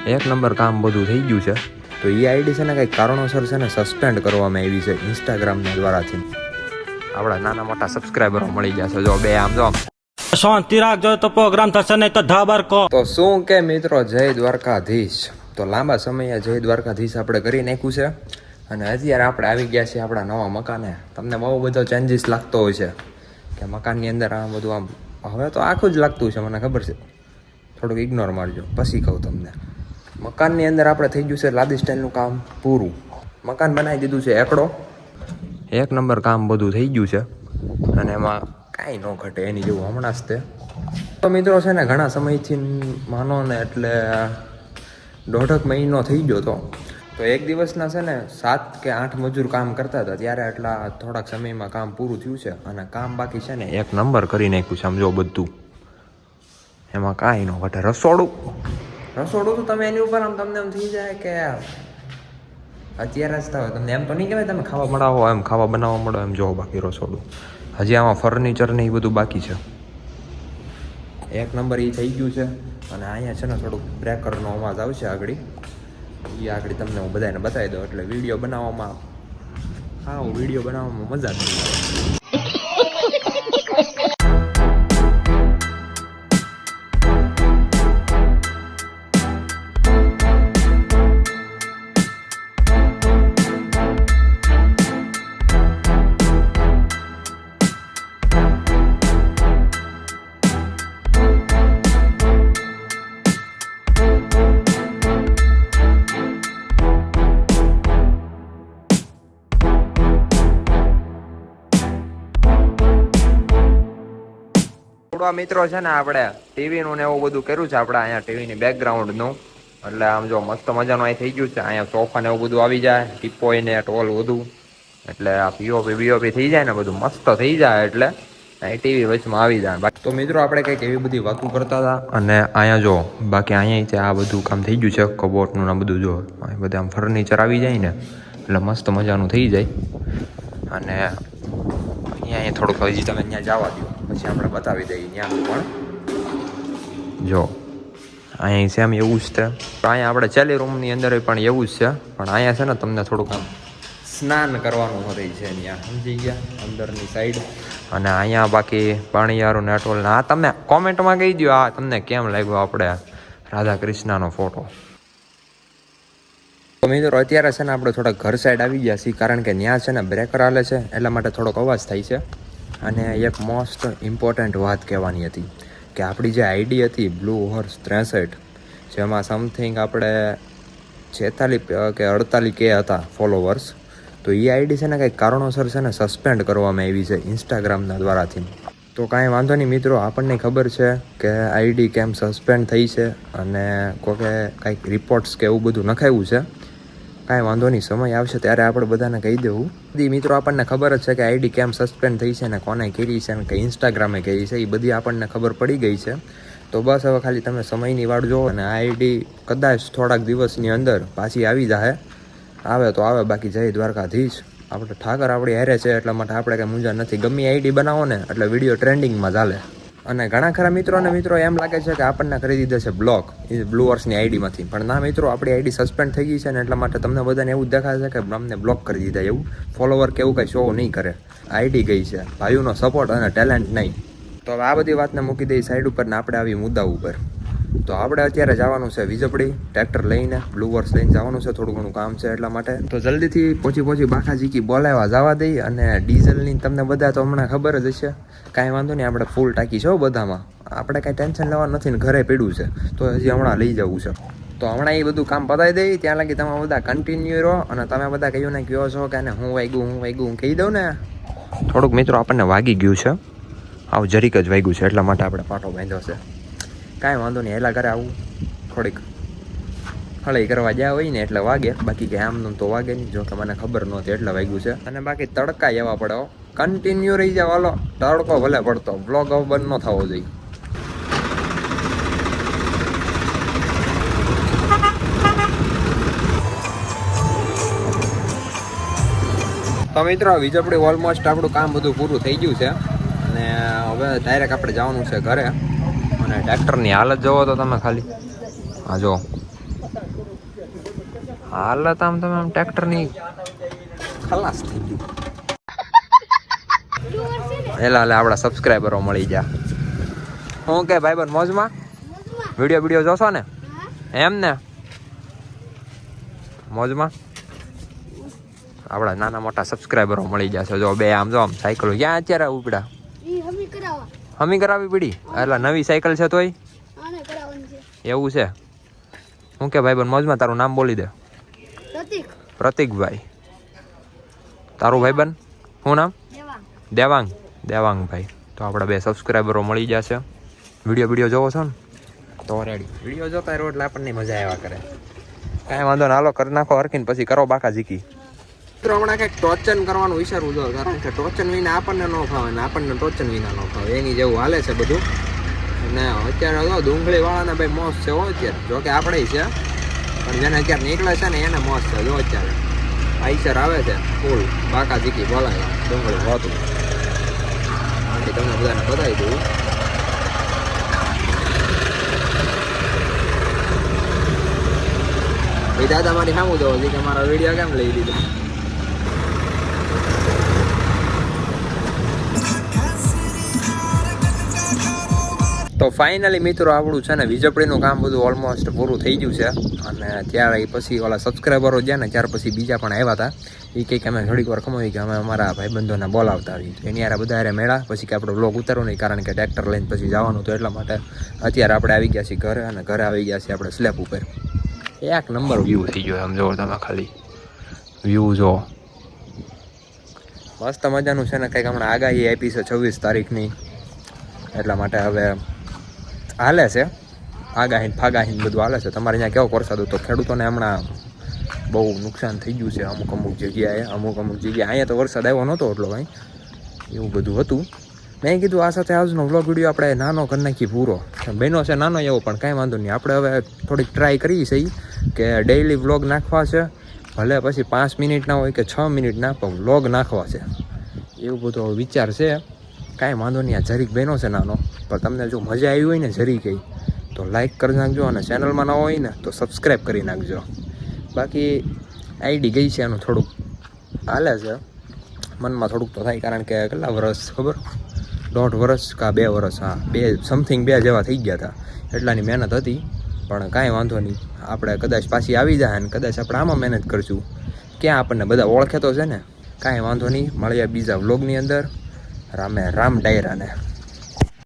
એક નંબર કામ બધું થઈ ગયું છે. તો એ આઈડી છે ને કંઈક કારણોસર છે ને સસ્પેન્ડ કરવામાં આવી છે ઇન્સ્ટાગ્રામના દ્વારાથી. આપણા નાના મોટા સબસ્ક્રાઈબરો મળી ગયા છે. જો બે આમ જો શાંતિ રાખજો તો પ્રોગ્રામ થશે નહીં તો ધાબર કો. તો શું કે મિત્રો, જય દ્વારકાધીશ. તો લાંબા સમયે જય દ્વારકાધીશ આપણે કરી નાખ્યું છે અને અત્યારે આપણે આવી ગયા છીએ આપણા નવા મકાને. તમને બહુ બધો ચેન્જીસ લાગતો હોય છે કે મકાનની અંદર આ બધું આમ હવે તો આખું જ લાગતું છે, મને ખબર છે. થોડુંક ઇગ્નોર મારજો, પછી કહું તમને. મકાનની અંદર આપણે થઈ ગયું છે લાદી સ્ટાઇલનું કામ પૂરું. મકાન બનાવી દીધું છે એકડો. એક નંબર કામ બધું થઈ ગયું છે અને એમાં કાંઈ ન ઘટે એની જેવું હમણાં જ તે. તો મિત્રો છે ને ઘણા સમયથી માનો ને એટલે 1.5 મહિનો થઈ ગયો હતો. તો એક દિવસના છે ને 7 કે 8 મજૂર કામ કરતા હતા, ત્યારે એટલા થોડાક સમયમાં કામ પૂરું થયું છે અને કામ બાકી છે ને એક નંબર કરી નાખ્યું છે. સમજો બધું એમાં કાંઈ ન ઘટે. રસોડું તો તમે એની ઉપર આમ તમને એમ થઈ જાય કે અત્યારે જ થાય. તમને એમ તો નહીં કહેવાય તમે ખાવા બનાવો એમ ખાવા બનાવવા મળો એમ. જો બાકી રસોડું હજી આમાં ફર્નિચર ને એ બધું બાકી છે. એક નંબર એ થઈ ગયું છે અને અહીંયા છે ને થોડુંક બ્રેકરનો અવાજ આવશે આગળ. એ આગળ તમને હું બધાને બતાવી દઉં એટલે વિડીયો બનાવવામાં મજા જ નહીં આવે. મિત્રો છે ને આપણે ટીવીનું ને એવું બધું કર્યું છે. આપણે અહીંયા ટીવીની બેકગ્રાઉન્ડનું એટલે આમ જો મસ્ત મજાનું અહીં થઈ ગયું છે. અહીંયા સોફા ને એવું બધું આવી જાય, ટીપોય ને ટોલ બધું, એટલે આ પીઓપી થઈ જાય ને બધું મસ્ત થઈ જાય એટલે અહીં ટીવી વચમાં આવી જાય. બાકી તો મિત્રો આપણે કંઈક એવી બધી વાતો કરતા હતા અને અહીંયા જો બાકી અહીંયા આ બધું કામ થઈ ગયું છે. કબોર્ડનું ને બધું જો બધા આમ ફર્નિચર આવી જાય ને એટલે મસ્ત મજાનું થઈ જાય. અને અહીંયા થોડુંક હજી તમે ત્યાં જવા દો પછી આપણે બતાવી દઈએ ત્યાંનું પણ. જો અહીંયા સેમ એવું જ છે. અહીંયા આપણે ચેલી રૂમની અંદર પણ એવું જ છે, પણ અહીંયા છે ને તમને થોડુંક આમ સ્નાન કરવાનું રહી છે ત્યાં, સમજી ગયા, અંદરની સાઈડ. અને અહીંયા બાકી પાણીયારું નેટવોલ. હા તમે કોમેન્ટમાં કહી દો આ તમને કેમ લાગ્યો આપણે રાધા કૃષ્ણનો ફોટો. તો મિત્રો અત્યારે છે ને આપણે થોડાક ઘર સાઈડ આવી ગયા છીએ, કારણ કે ત્યાં છે ને બ્રેકર હાલે છે એટલા માટે થોડોક અવાજ થાય છે. અને એક મોસ્ટ ઇમ્પોર્ટન્ટ વાત કહેવાની હતી કે આપણી જે આઈડી હતી બ્લુ હોર્સ 63, જેમાં સમથિંગ આપણે 46 કે 48 કે હતા ફોલોવર્સ. તો એ આઈડી છે ને કંઈક કારણોસર છે ને સસ્પેન્ડ કરવામાં આવી છે ઇન્સ્ટાગ્રામના દ્વારાથી. તો કાંઈ વાંધો નહીં મિત્રો, આપણને ખબર છે કે આઈડી કેમ સસ્પેન્ડ થઈ છે અને કોકે કાંઈક રિપોર્ટ્સ કે એવું બધું નખાવ્યું છે. કાંઈ વાંધો નહીં, સમય આવશે ત્યારે આપણે બધાને કહી દેવું. મિત્રો આપણને ખબર જ છે કે આઈડી કેમ સસ્પેન્ડ થઈ છે ને કોને કરી છે ને કે ઇન્સ્ટાગ્રામે કરી છે, એ બધી આપણને ખબર પડી ગઈ છે. તો બસ હવે ખાલી તમે સમયની વાટ જુઓ અને આ આઈડી કદાચ થોડાક દિવસની અંદર પાછી આવી જાય. આવે તો આવે, બાકી જય દ્વારકાધીશ. આપણે ઠાકર આપણી હારે છે એટલા માટે આપણે કંઈ મૂંઝા નથી. ગમે આઈડી બનાવો ને એટલે વિડીયો ટ્રેન્ડિંગમાં ચાલે. અને ઘણા ખરા મિત્રો એમ લાગે છે કે આપણને કરી દીધા છે બ્લોક એ બ્લુ હોર્સની આઈડીમાંથી, પણ ના મિત્રો, આપણી આઈડી સસ્પેન્ડ થઈ ગઈ છે ને એટલા માટે તમને બધાને એવું જ દેખાય છે કે અમને બ્લોક કરી દીધા. એવું ફોલોવર કે એવું કંઈ શો નહીં કરે. આઈડી ગઈ છે, ભાઈઓનો સપોર્ટ અને ટેલેન્ટ નહીં. તો હવે આ બધી વાતને મૂકી દઈ સાઈડ ઉપર ને આપણે આવી મુદ્દા ઉપર. તો આપણે અત્યારે જવાનું છે વીજપડી, ટ્રેક્ટર લઈને બ્લુ હોર્સ લઈને જવાનું છે. થોડું ઘણું કામ છે એટલા માટે. તો જલ્દીથી પહોંચી બાકાજીકી બોલાવવા જવા દઈ. અને ડીઝલની તમને બધા તો હમણાં ખબર જ હશે. કાંઈ વાંધો નહીં, આપણે ફૂલ ટાંકી છે બધામાં. આપણે કાંઈ ટેન્શન લેવાનું નથી ને ઘરે પડ્યું છે તો હજી હમણાં લઈ જવું છે. તો હમણાં એ બધું કામ પતાવી દઈ. ત્યાં લાગી તમે બધા કન્ટિન્યુ રહો અને તમે બધા કહ્યું ને કહો છો કે હું વાગ્યું કહી દઉં ને. થોડુંક મિત્રો આપણને વાગી ગયું છે, આવું જરીક જ વાગ્યું છે એટલા માટે આપણે પાટો બાંધ્યો છે. કાંઈ વાંધો નહીં, એલા ઘરે આવું થોડીક હળઈ કરવા જ્યાં હોય ને એટલે વાગે, બાકી કે આમનું તો વાગે નહીં. જો કે મને ખબર નહોતી એટલે વાગ્યું છે. અને બાકી તડકા એવા પડે, કન્ટિન્યુ રહી જાવ. હાલો, તડકો ભલે પડતો, બ્લોગ હવે બંધ ન થવો જોઈએ. તો મિત્રો વીજપડી ઓલમોસ્ટ આપણું કામ બધું પૂરું થઈ ગયું છે અને હવે ડાયરેક્ટ આપણે જવાનું છે ઘરે. અને ટ્રેક્ટરની હાલત જોવો તો તમે ખાલી, હા જો હાલત આમ તમે આમ ટ્રેક્ટરની ખલાસ થઈ ગયું. એલા આપણા સબસ્ક્રાઈબરો મળી ગયા. હું કે ભાઈબંધ મોજમાં વિડીયો જોશો ને એમ ને મોજમાં આપણા નાના મોટા સબસ્ક્રાઈબરો મળી જશે. જો બે આમ જો આમ સાયકલો ક્યાં અત્યારે ઉપડા હમી કરાવી પડી એટલે નવી સાયકલ છે તોય એવું છે. હું કે ભાઈબંધ મોજમાં તારું નામ બોલી દે. પ્રતિકભાઈ. તારું ભાઈબંધ શું નામ? દેવાંગભાઈ. તો આપણા બે સબસ્ક્રાઈબરો મળી જશે. વિડીયો જોવો છો ને તો રેડી. વિડીયો જોતા રહો એટલે આપણને મજા આવ્યા કરે. કાંઈ વાંધો ના, હાલો કરી નાખો હરખીને પછી કરો બાકા ઝીકી. મિત્રો હમણાં કંઈક ટોચન કરવાનું વિચારવું જો, કારણ કે ટોચન વિના આપણને ન ફાવે ને આપણને ટોચન વિના ન ફાવે, એની જેવું હાલે છે બધું. અને અત્યારે જો ડુંગળી વાળાને ભાઈ મોસ છે હો અત્યારે. જો કે આપણે છે પણ જેને અત્યારે નીકળે છે ને એને મોસ છે. જો અત્યારે આઈસર આવે છે ફૂલ બાકા ઝીકી બોલાય ડુંગળી હોતું. આથી તમને બધાને બતાવી દઉં. એ દાદા મારી સામું જવો છે કે મારા વિડીયો કેમ લઈ લીધો. તો ફાઇનલી મિત્રો આપણું છે ને વીજળીનું કામ બધું ઓલમોસ્ટ પૂરું થઈ ગયું છે. અને ત્યારે પછી ઓલા સબસ્ક્રાઈબરો ગયા ને ત્યાર પછી બીજા પણ આવ્યા હતા. એ કંઈક અમે ઘડીક વાર ખમાવી કે અમે અમારા ભાઈબંધોને બોલાવતા આવી. એની યારે બધા મેળા પછી કે આપણે બ્લોગ ઉતારવું નહીં, કારણ કે ટ્રેક્ટર લઈને પછી જવાનું તો એટલા માટે અત્યારે આપણે આવી ગયા છીએ ઘરે. અને ઘરે આવી ગયા છીએ આપણે સ્લેબ ઉપર. એક નંબર વ્યૂ થઈ ગયો આમ જોવો તમે, ખાલી વ્યૂ જો મસ્ત મજાનું છે ને. કંઈક હમણાં આગાહી આપી છે 26 તારીખની, એટલા માટે હવે હાલે છે આગાહી ફાગાહી બધું હાલે છે. તમારે ત્યાં કેવો વરસાદ હતો? ખેડૂતોને હમણાં બહુ નુકસાન થઈ ગયું છે અમુક જગ્યાએ. અમુક જગ્યાએ અહીંયા તો વરસાદ આવ્યો નહોતો એટલો કંઈ, એવું બધું હતું. મેં કીધું આ સાથે આજનો વ્લોગ વિડીયો આપણે નાનો કરી નાખી પૂરો. બહેનો છે નાનો એવો પણ કાંઈ વાંધો નહીં. આપણે હવે થોડીક ટ્રાય કરીએ છીએ કે ડેઈલી વ્લોગ નાખવા છે. ભલે પછી 5 મિનિટના હોય કે 6 મિનિટના, પણ વ્લોગ નાખવા છે એવું બધો વિચાર છે. કાંઈ વાંધો નહીં. આ જરીક બહેનો છે નાનો, પણ તમને જો મજા આવી હોય ને જરી કંઈ તો લાઈક કરી નાખજો. અને ચેનલમાં ન હોય ને તો સબસ્ક્રાઈબ કરી નાખજો. બાકી આઈડી ગઈ છે એનું થોડુંક હાલે છે, મનમાં થોડુંક તો થાય, કારણ કે કેટલા વર્ષ ખબર, 1.5 વર્ષ કાં 2 વર્ષ, હા 2 સમથિંગ 2 જેવા થઈ ગયા હતા. એટલાની મહેનત હતી. પણ કાંઈ વાંધો નહીં, આપણે કદાચ પાછી આવી જાય ને કદાચ આપણે આમાં મહેનત કરશું. ક્યાં આપણને બધા ઓળખે તો છે ને. કાંઈ વાંધો નહીં, મળીએ બીજા વ્લોગની અંદર. રામે રામ ડાયરાને.